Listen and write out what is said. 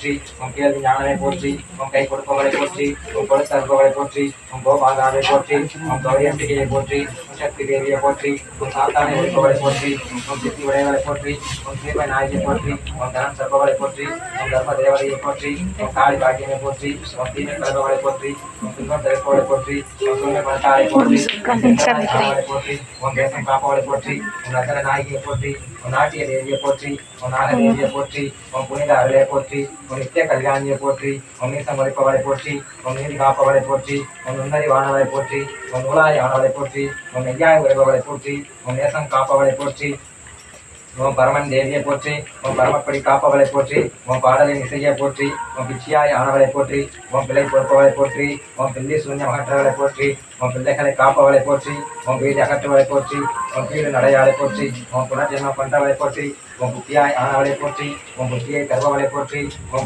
போற்றி, உன் கேள்வி ஞானமே போற்றி, உன் கை கொடுப்பவளை போற்றி, உன் கொடுத்த அருப்பவளை போற்றி, உன் கோபாதாவை போற்றி, உன் கௌரி அம்பிகையை போற்றி, உன் சக்தி தேவியை போற்றி, உன் சாத்தானை ஒழிப்பவளை போற்றி, உன் சித்தி உடையவளை போற்றி, உன் தீமை நாயகியை போற்றி, உன் தனம் சர்ப்பவளை போற்றி, உன் தர்ம தேவதையை போற்றி, உன் காளி பாக்கியனை போற்றி, உன் தீமை கலப்பவளை போற்றி, உன் துன்பம் தவிர்ப்பவளை போற்றி, உன் தூய்மை பணத்தாரை போற்றி, போற்றி, உன் தேசம் காப்பவளை போற்றி, உன் நகர நாயகியை போற்றி, உன் நாட்டிய தேவியை போற்றி, உன் நாக தேவியை போற்றி, உன் புனித அருளை போற்றி, உன் நித்திய கல்யாணியை போற்றி, உன் நீசம் ஒழிப்பவளை போற்றி, உன் நீதி காப்பவளை போற்றி, உன் நுண்ணறிவானவளை போற்றி, உன் நூலாய் ஆனவளை போற்றி, உன் நெய்யாய் உரைபவளை போற்றி, உன் நேசம் காப்பவளை போற்றி, உன் பரமன் தேவியை போற்றி, உன் பரமப்படி காப்பவளை போற்றி, உன் பாடலின் இசையை போற்றி, உன் பிச்சியாய் ஆனவளை போற்றி, உன் பிள்ளை பொறுப்பவளை போற்றி, உன் பிள்ளை சூன்யம் அகற்றவளை போற்றி, உன் பிள்ளைகளை காப்பவளை போற்றி, உன் வீடு அகற்றுவளை போற்றி, உன் வீடு நடையாளை போற்றி, உன் புனர்ஜென்மம் பண்றவளை போற்றி, உன் புத்தியாய் ஆனவளை போற்றி, உன் புத்தியை தருபவளை போற்றி, உன்